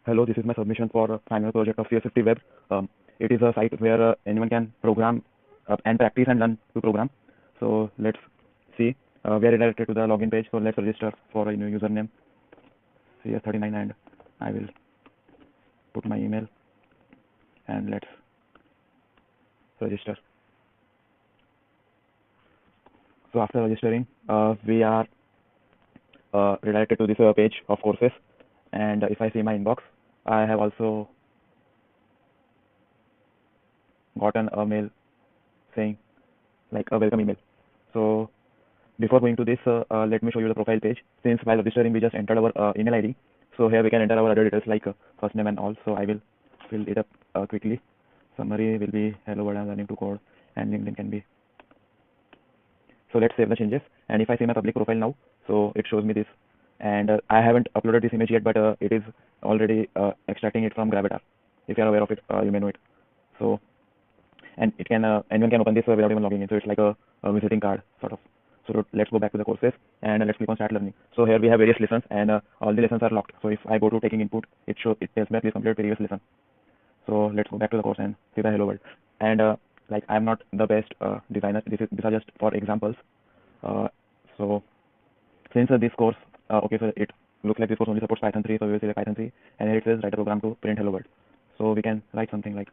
Hello, this is my submission for a final project of CS50 Web. It is a site where anyone can program and practice and learn to program. So let's see. We are redirected to the login page. So let's register for a new username, CS39, and I will put my email and let's register. So after registering, we are redirected to this page of courses. And if I see my inbox, I have also gotten a mail saying like a welcome email. So before going to this, let me show you the profile page. Since while registering we just entered our email ID, so here we can enter our other details like first name and all. So I will fill it up quickly. Summary will be hello world, I'm learning to code, and LinkedIn can be. So let's save the changes, and if I see my public profile now, so it shows me this, and I haven't uploaded this image yet, but it is already extracting it from Gravatar. If you are aware of it, you may know it. So and it can anyone can open this without even logging in, so it's like a visiting card sort of. So let's go back to the courses and let's click on start learning. So here we have various lessons, and all the lessons are locked. So if I go to taking input, it tells me please complete previous lesson. So let's go back to the course and see the hello world. And like I'm not the best designer, these are just for examples. So since this course, okay, so it looks like this course only supports Python 3, so we will select Python 3, and here it says write a program to print hello world. So we can write something like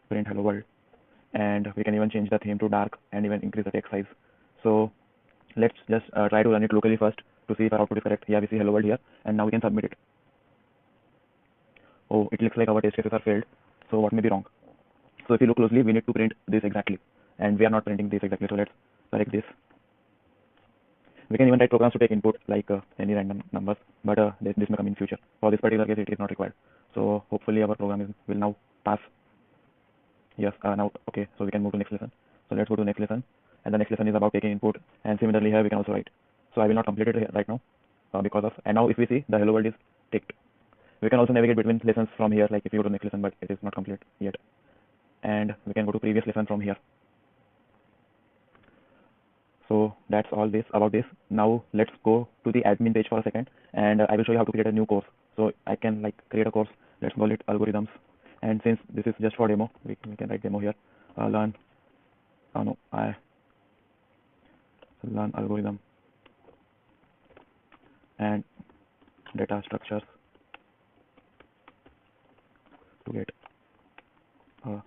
print hello world, and we can even change the theme to dark and even increase the text size. So let's just try to run it locally first to see if our output is correct. Here we see hello world here, and now we can submit it. Oh, it looks like our test cases are failed. So what may be wrong? So if you look closely, we need to print this exactly, and we are not printing this exactly. So let's select this. We can even write programs to take input like any random numbers, but this may come in future. For this particular case, it is not required. So hopefully our program will now pass. Yes, now okay, so we can move to next lesson. So let's go to next lesson, and the next lesson is about taking input, and similarly here we can also write. So I will not complete it right now because of, and now if we see the hello world is ticked. We can also navigate between lessons from here, like if you go to next lesson, but it is not complete yet. And we can go to previous lesson from here. So that's all this about this. Now let's go to the admin page for a second, and I will show you how to create a new course. So I can like create a course. Let's call it algorithms. And since this is just for demo, we can write demo here. Learn. I learn algorithm and data structures to get a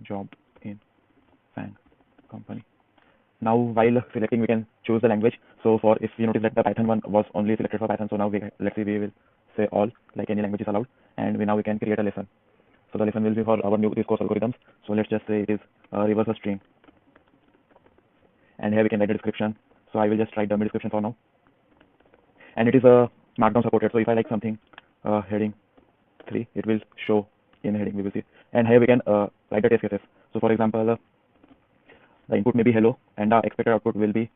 job in FANG company. Now while selecting, we can choose the language. So for if you notice that the Python one was only selected for Python, so now let's see, we will say all, like any language is allowed, and now we can create a lesson. So the lesson will be for our new this course algorithms. So let's just say it is reverse a string, and here we can write a description. So I will just write the description for now, and it is a markdown supported. So if I like something heading 3, it will show in heading, we will see. And here we can write the test cases. So for example, the input may be hello, and the expected output will be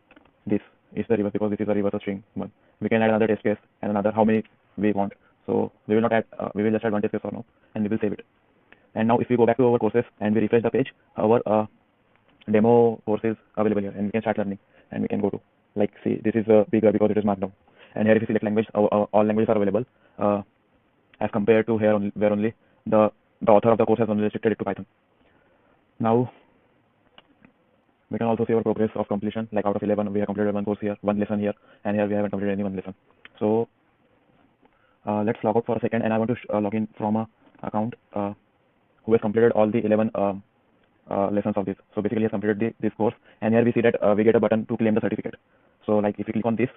this is the reverse, because this is a reverse string one. We can add another test case and another, how many we want. So we will not add, we will just add one test case for now, and we will save it. And now if we go back to our courses and we refresh the page, our demo course is available here, and we can start learning, and we can go to, like, see, this is bigger because it is marked down. And here if you select language, all languages are available as compared to here only, where only the author of the course has only restricted it to Python. Now we can also see our progress of completion, like out of 11 we have completed one course here, one lesson here, and here we haven't completed any one lesson. So let's log out for a second, and I want to log in from a account who has completed all the 11 lessons of this. So basically he has completed this course, and here we see that we get a button to claim the certificate. So like if you click on this,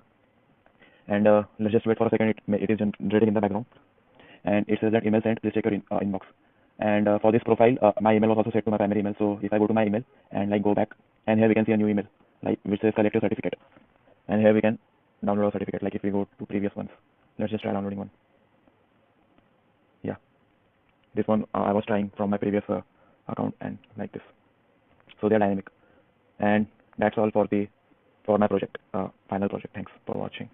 and let's just wait for a second, it is generating in the background, and it says that email sent, please check your inbox. And for this profile, my email was also set to my primary email. So if I go to my email and like go back, and here we can see a new email, like which says select your certificate, and here we can download a certificate. Like if we go to previous ones, let's just try downloading one. Yeah, this one I was trying from my previous account, and like this. So they are dynamic, and that's all for my project, final project. Thanks for watching.